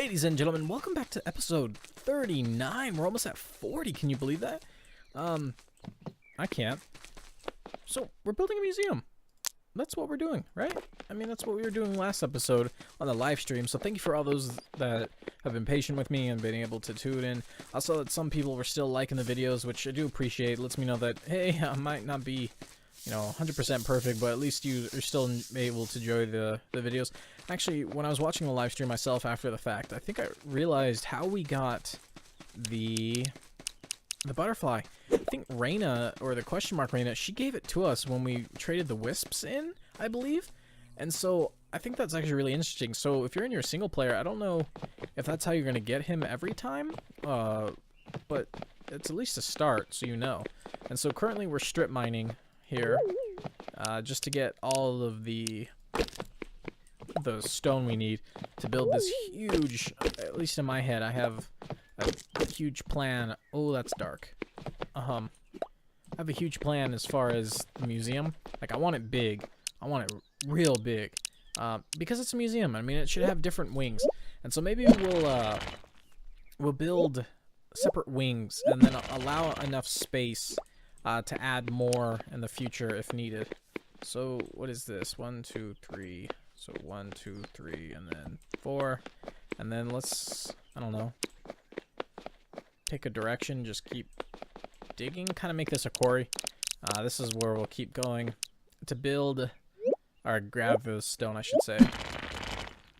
Ladies and gentlemen, welcome back to episode 39. We're almost at 40. Can you believe that? I can't. So, we're building a museum. That's what we're doing, right? I mean, that's what we were doing last episode on the live stream. So thank you for all those that have been patient with me and been able to tune in. I saw that some people were still liking the videos, which I do appreciate. It lets me know that, hey, I might not be, 100% perfect, but at least you are still able to enjoy the videos. Actually, when I was watching the live stream myself after the fact, I think I realized how we got the butterfly. I think Raina, or the question mark Raina, she gave it to us when we traded the wisps in, I believe. And so I think that's actually really interesting. So if you're in your single player, I don't know if that's how you're going to get him every time, but it's at least a start, so you know. And so currently we're strip mining here, just to get all of the stone we need to build this huge, at least in my head, I have a huge plan. Oh, that's dark. I have a huge plan as far as the museum. Like, I want it big. I want it real big. Because it's a museum. I mean, it should have different wings. And so maybe we'll build separate wings and then allow enough space to add more in the future if needed. So, what is this? 1, 2, 3. So 1, 2, 3, and then 4. And then let's, I don't know, take a direction, just keep digging, kind of make this a quarry. This is where we'll keep going to build, or grab the stone, I should say.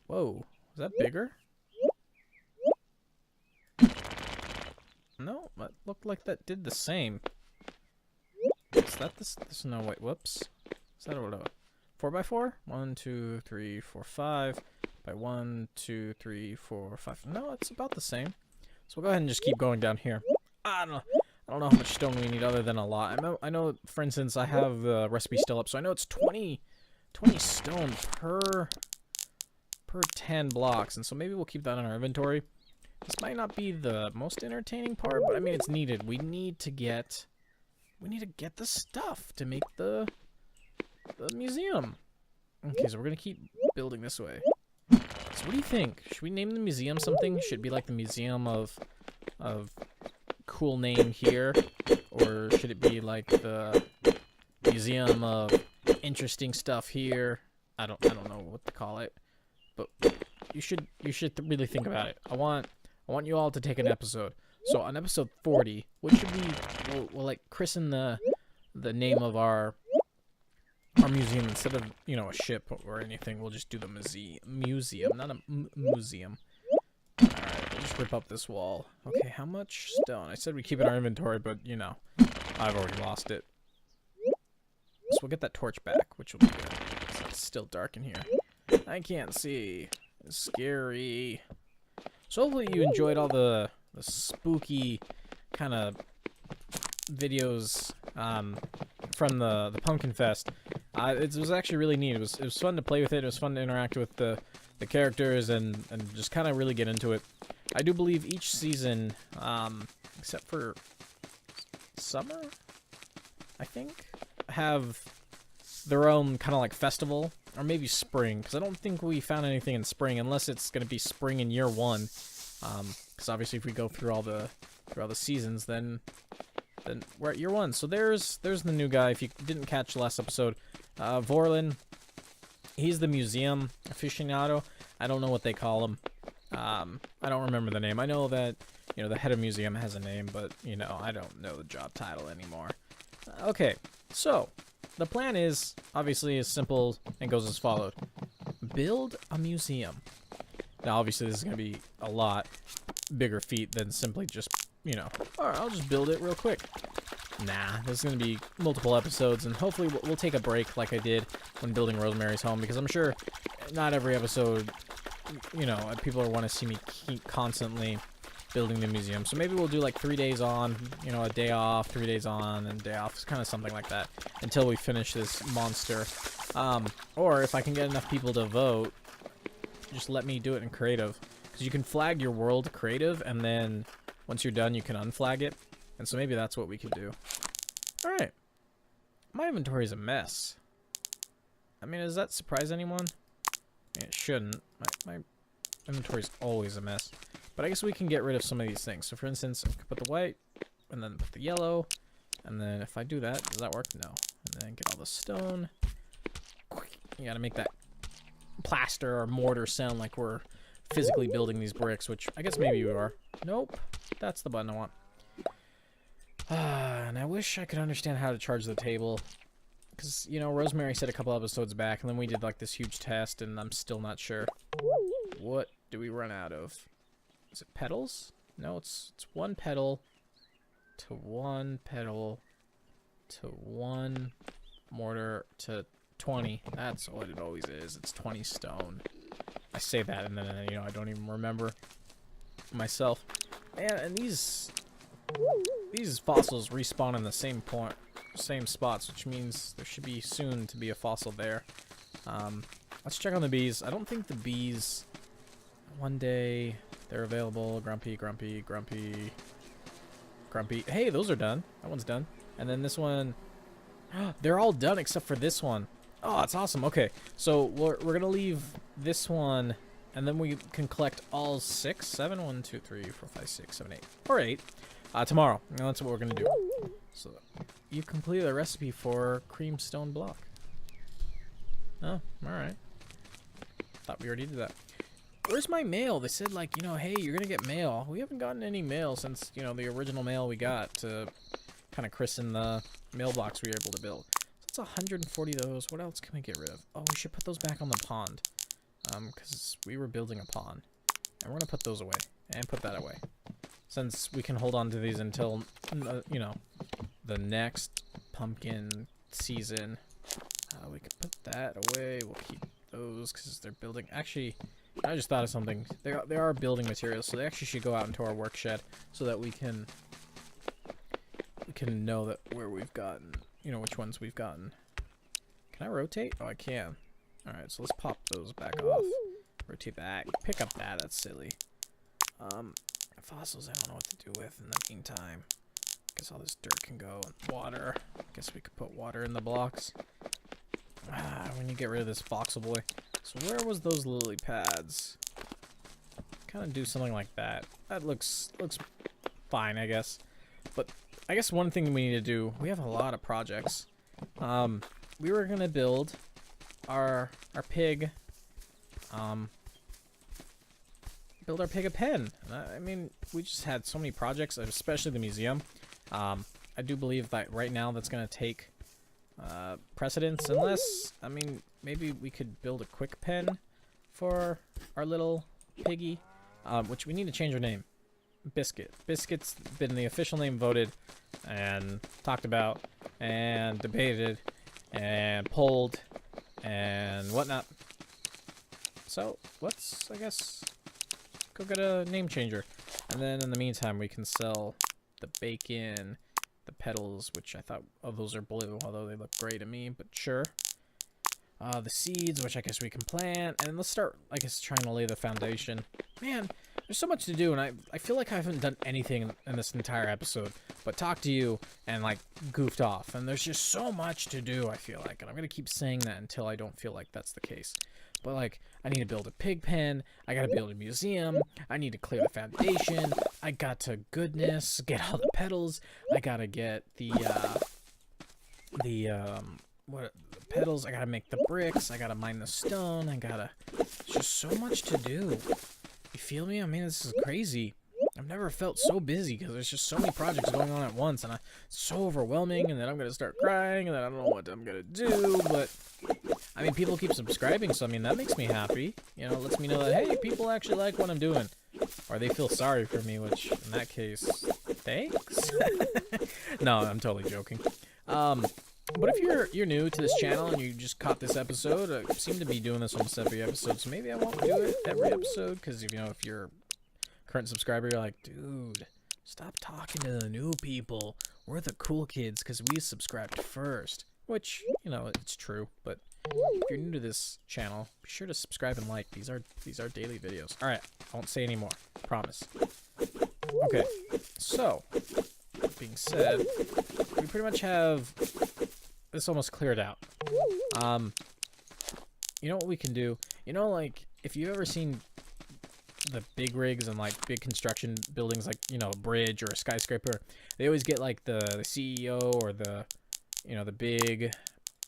Whoa, is that bigger? No, that looked like that did the same. Is that this? No, wait, whoops. Is that a 4x4? 1, 2, 3, 4, 5 by 1, 2, 3, 4, 5. No, it's about the same. So we'll go ahead and just keep going down here. I don't know how much stone we need other than a lot. I know, for instance, I have the recipe still up, so I know it's 20 stone per 10 blocks, and so maybe we'll keep that in our inventory. This might not be the most entertaining part, but I mean, it's needed. We need to get the stuff to make the museum. Okay, so we're gonna keep building this way. So what do you think? Should we name the museum something? Should it be like the Museum of cool name here, or should it be like the Museum of interesting stuff here? I don't know what to call it, but you should really think about it. I want you all to take an episode. So on episode 40, what should we'll like christen the name of our museum instead of, a ship or anything. We'll just do the museum, not a museum. Alright, we'll just rip up this wall. Okay, how much stone? I said we keep it in our inventory, but, I've already lost it. So we'll get that torch back, which will be good. It's still dark in here. I can't see. It's scary. So hopefully you enjoyed all the spooky kind of videos from the Pumpkin Fest. It was actually really neat. It was fun to play with it. It was fun to interact with the characters and just kind of really get into it. I do believe each season, except for summer, I think, have their own kind of like festival, or maybe spring, because I don't think we found anything in spring, unless it's going to be spring in year 1. Because obviously if we go through all the seasons, then we're at year 1. So there's the new guy. If you didn't catch the last episode, Vorlin, he's the museum aficionado. I don't know what they call him. I don't remember the name. I know that, the head of museum has a name, but, I don't know the job title anymore. Okay, so the plan is obviously as simple and goes as followed. Build a museum. Now, obviously, this is going to be a lot bigger feat than simply just, alright, I'll just build it real quick. Nah, there's going to be multiple episodes, and hopefully we'll take a break like I did when building Rosemary's Home, because I'm sure not every episode, people want to see me keep constantly building the museum. So maybe we'll do like 3 days on, a day off, 3 days on, and a day off. It's kind of something like that until we finish this monster. Or if I can get enough people to vote, just let me do it in creative. Because you can flag your world creative, and then once you're done, you can unflag it. And so maybe that's what we could do. Alright. My inventory is a mess. I mean, does that surprise anyone? I mean, it shouldn't. My inventory's always a mess. But I guess we can get rid of some of these things. So for instance, I could put the white, and then put the yellow, and then if I do that, does that work? No. And then get all the stone. You gotta make that plaster or mortar sound like we're physically building these bricks, which I guess maybe we are. Nope. That's the button I want. And I wish I could understand how to charge the table. Because, you know, Rosemary said a couple episodes back, and then we did like this huge test, and I'm still not sure. What do we run out of? Is it petals? No, it's one petal to one petal to one mortar to 20. That's what it always is. It's 20 stone. I say that, and then, you know, I don't even remember myself. And these fossils respawn in the same spots, which means there should be soon to be a fossil there. Let's check on the bees. I don't think the bees, one day they're available. Grumpy, grumpy, grumpy, grumpy. Hey, those are done. That one's done. And then this one, they're all done except for this one. Oh, that's awesome. Okay, so we're gonna leave this one, and then we can collect all 6, 7, 1, 2, 3, 4, 5, 6, 7, 8, or 8 tomorrow. And that's what we're gonna do. So you completed the recipe for cream stone block. Oh, all right. Thought we already did that. Where's my mail? They said, like, you know, hey, you're gonna get mail. We haven't gotten any mail since, you know, the original mail we got to kind of christen the mailbox we were able to build. It's 140 of those. What else can we get rid of? Oh, we should put those back on the pond. Because we were building a pond. And we're going to put those away. And put that away. Since we can hold on to these until, you know, the next pumpkin season. We could put that away. We'll keep those because they're building. Actually, I just thought of something. They are building materials, so they actually should go out into our work shed so that we can know that where we've gotten, you know, which ones we've gotten. Can I rotate? Oh, I can. Alright, so let's pop those back off. Rotate that. Pick up that. That's silly. Fossils I don't know what to do with in the meantime. Guess all this dirt can go. Water. Guess we could put water in the blocks. We need to get rid of this voxel boy. So where was those lily pads? Kind of do something like that. That looks fine, I guess. But I guess one thing we need to do, we have a lot of projects. We were gonna build our pig, build our pig a pen. I mean, we just had so many projects, especially the museum. I do believe that right now that's gonna take precedence, unless, I mean, maybe we could build a quick pen for our little piggy, which we need to change our name. Biscuit. Biscuit's been the official name voted and talked about and debated and polled and whatnot. So let's, I guess, go get a name changer. And then in the meantime, we can sell the bacon, the petals, which I thought, oh, those are blue, although they look gray to me, but sure. The seeds, which I guess we can plant. And let's start, I guess, trying to lay the foundation. Man, there's so much to do, and I feel like I haven't done anything in this entire episode but talk to you and, like, goofed off. And there's just so much to do, I feel like. And I'm going to keep saying that until I don't feel like that's the case. But, like, I need to build a pig pen. I got to build a museum. I need to clear the foundation. I got to, goodness, get all the petals. I got to get the petals. I got to make the bricks. I got to mine the stone. There's just so much to do. You feel me? I mean, this is crazy. I've never felt so busy because there's just so many projects going on at once, and it's so overwhelming, and then I'm going to start crying, and then I don't know what I'm going to do, but, I mean, people keep subscribing, so, I mean, that makes me happy. You know, it lets me know that, hey, people actually like what I'm doing, or they feel sorry for me, which, in that case, thanks? No, I'm totally joking. But if you're new to this channel and you just caught this episode, I seem to be doing this almost every episode, so maybe I won't do it every episode, because, you know, if you're a current subscriber, you're like, dude, stop talking to the new people. We're the cool kids, because we subscribed first. Which, you know, it's true, but if you're new to this channel, be sure to subscribe and like. These are daily videos. Alright, I won't say anymore. Promise. Okay, so, that being said, we pretty much have this almost cleared out. You know what we can do? You know, like, if you've ever seen the big rigs and like big construction buildings, like, you know, a bridge or a skyscraper, they always get like the CEO or the, you know, the big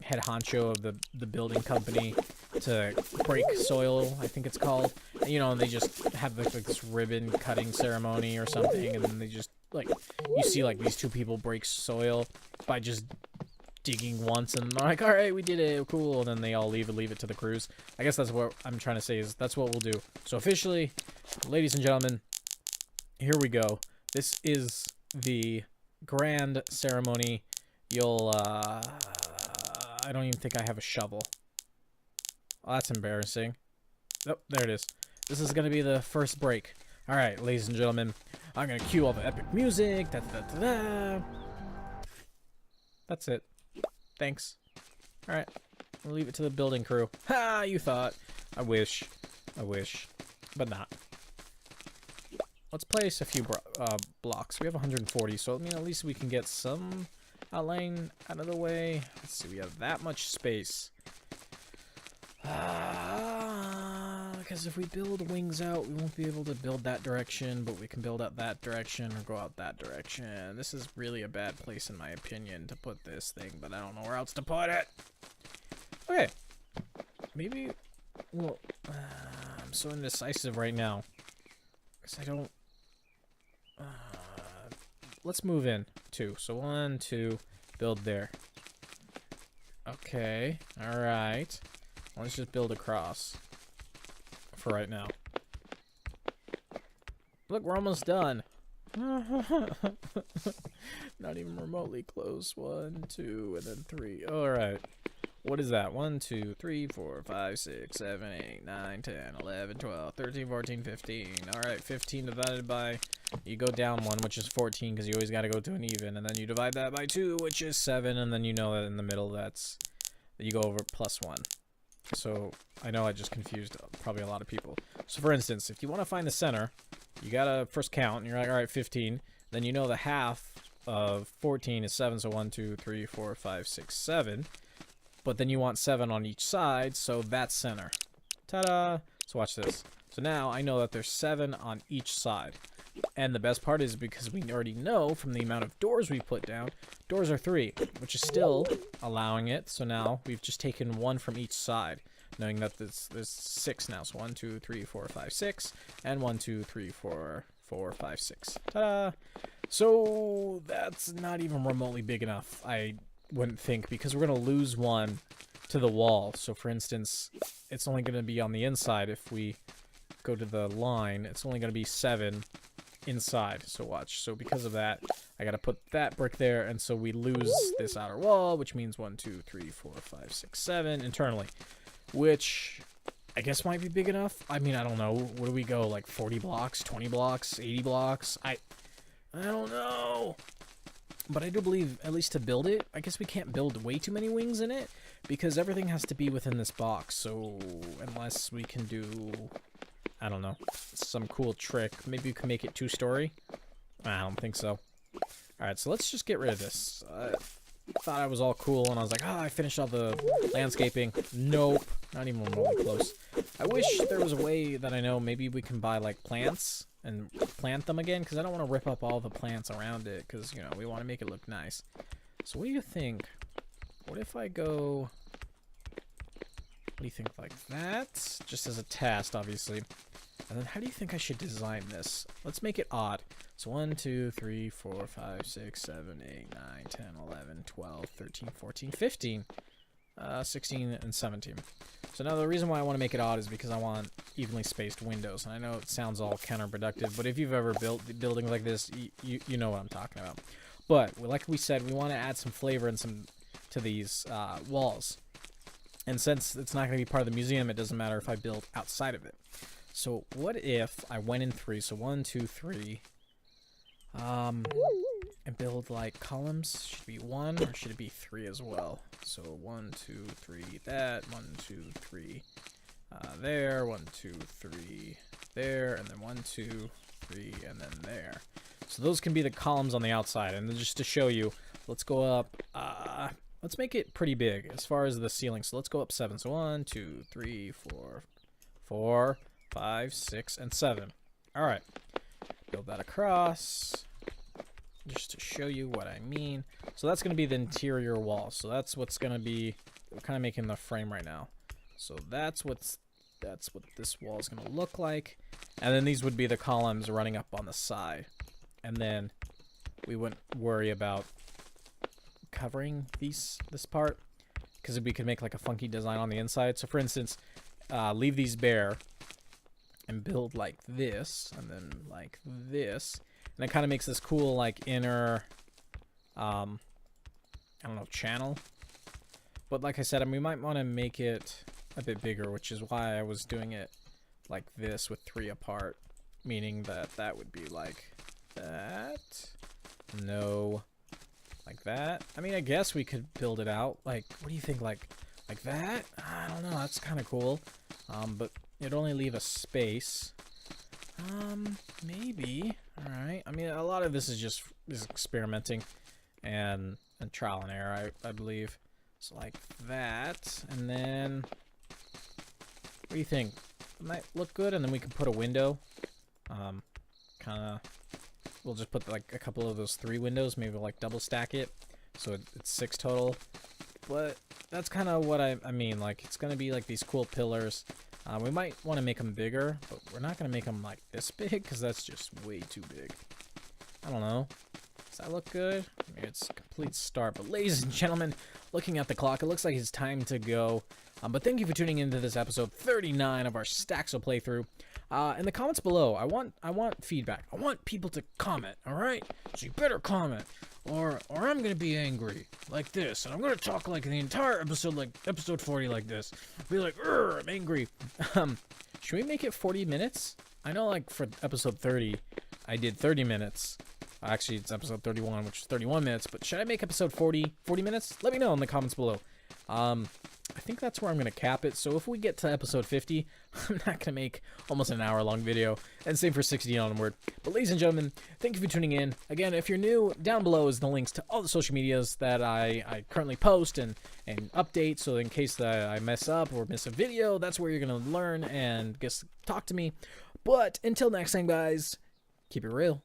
head honcho of the building company to break soil, I think it's called. And, you know, they just have like this ribbon cutting ceremony or something, and then they just like, you see like these two people break soil by just digging once, and they're like, all right, we did it, cool, and then they all leave it to the crews. I guess that's what I'm trying to say, is that's what we'll do. So officially, ladies and gentlemen, here we go. This is the grand ceremony. You'll I don't even think I have a shovel. Oh, that's embarrassing. Oh, there it is. This is gonna be the first break. All right, ladies and gentlemen, I'm gonna cue all the epic music. Da, da, da, da. That's it. Thanks. Alright. I'll leave it to the building crew. Ha! You thought. I wish. I wish. But not. Let's place a few blocks. We have 140, so I mean, at least we can get some outline out of the way. Let's see, we have that much space. Because if we build wings out, we won't be able to build that direction, but we can build out that direction or go out that direction. This is really a bad place, in my opinion, to put this thing, but I don't know where else to put it. Okay. Maybe, well, I'm so indecisive right now. Because I don't, let's move in, 2. So 1, 2, build there. Okay, alright. Let's just build across. For right now. Look, we're almost done. Not even remotely close. 1, 2, and then 3. Alright. What is that? 1, 2, 3, 4, 5, 6, 7, 8, 9, 10, 11, 12, 13, 14, 15. Alright, 15 divided by... You go down 1, which is 14, because you always got to go to an even. And then you divide that by 2, which is 7. And then you know that in the middle, that's... You go over +1. So, I know I just confused probably a lot of people. So, for instance, if you want to find the center, you gotta first count, and you're like, alright, 15. Then you know the half of 14 is 7, so 1, 2, 3, 4, 5, 6, 7. But then you want 7 on each side, so that's center. Ta-da! So watch this. So now I know that there's 7 on each side. And the best part is, because we already know from the amount of doors we put down, doors are 3, which is still allowing it. So now we've just taken 1 from each side, knowing that there's 6 now. So 1, 2, 3, 4, 5, 6, and 1, 2, 3, 4, 5, 6. Ta-da! So that's not even remotely big enough, I wouldn't think, because we're going to lose 1 to the wall. So for instance, it's only going to be on the inside. If we go to the line, it's only going to be 7 inside. So watch. So because of that, I gotta put that brick there, and so we lose this outer wall, which means 1, 2, 3, 4, 5, 6, 7 internally, which I guess might be big enough. I mean, I don't know. Where do we go? Like 40 blocks, 20 blocks, 80 blocks? I don't know. But I do believe, at least to build it, I guess we can't build way too many wings in it, because everything has to be within this box. So unless we can do, I don't know, some cool trick. Maybe we can make it 2-story. I don't think so. Alright, so let's just get rid of this. I thought I was all cool, and I was like, I finished all the landscaping. Nope. Not even remotely close. I wish there was a way that I know maybe we can buy, like, plants and plant them again, because I don't want to rip up all the plants around it, because, you know, we want to make it look nice. So what do you think? What if I go... What do you think, like that? Just as a test, obviously. And then how do you think I should design this? Let's make it odd. So 1, 2, 3, 4, 5, 6, 7, 8, 9, 10, 11, 12, 13, 14, 15, 16, and 17. So now the reason why I want to make it odd is because I want evenly spaced windows. And I know it sounds all counterproductive, but if you've ever built buildings like this, you know what I'm talking about. But like we said, we want to add some flavor and some to these walls. And since it's not going to be part of the museum, it doesn't matter if I build outside of it. So what if I went in 3? So 1, 2, 3. And build like columns. Should it be 1 or should it be 3 as well? So 1, 2, 3, that. 1, 2, 3, there. 1, 2, 3, there. And then 1, 2, 3, and then there. So those can be the columns on the outside. And then just to show you, let's go up. Let's make it pretty big as far as the ceiling. So let's go up 7. So 1, 2, 3, 4, 4, 5, 6, and 7. All right. Build that across just to show you what I mean. So that's going to be the interior wall. So that's what's going to be, we're kind of making the frame right now. So that's what this wall is going to look like. And then these would be the columns running up on the side. And then we wouldn't worry about covering this part, because we could make like a funky design on the inside. So for instance, leave these bare and build like this, and then like this, and it kind of makes this cool like inner I don't know, channel. But like I said, I mean, we might want to make it a bit bigger, which is why I was doing it like this with 3 apart, meaning that that would be like that. No, like that. I mean, I guess we could build it out. Like, what do you think? Like that? I don't know. That's kind of cool. But it'd only leave a space. Maybe. All right. I mean, a lot of this is just experimenting and trial and error, I believe. So like that, and then what do you think? It might look good, and then we can put a window. Kind of. We'll just put like a couple of those 3 windows. Maybe we'll like double stack it, so it's 6 total. But that's kind of what I mean. Like, it's gonna be like these cool pillars. We might want to make them bigger, but we're not gonna make them like this big, because that's just way too big. I don't know. Does that look good? I mean, it's a complete start. But ladies and gentlemen, looking at the clock, it looks like it's time to go. But thank you for tuning into this episode 39 of our Staxel playthrough. In the comments below, I want feedback. I want people to comment, all right? So you better comment, or I'm gonna be angry like this, and I'm gonna talk like the entire episode, like episode 40, like this. Be like, I'm angry. Should we make it 40 minutes? I know, like for episode 30, I did 30 minutes. Actually, it's episode 31, which is 31 minutes. But should I make episode 40 minutes? Let me know in the comments below. I think that's where I'm going to cap it. So if we get to episode 50, I'm not going to make almost an hour-long video. And same for 60 onward. But ladies and gentlemen, thank you for tuning in. Again, if you're new, down below is the links to all the social medias that I currently post and update. So in case that I mess up or miss a video, that's where you're going to learn and talk to me. But until next time, guys, keep it real.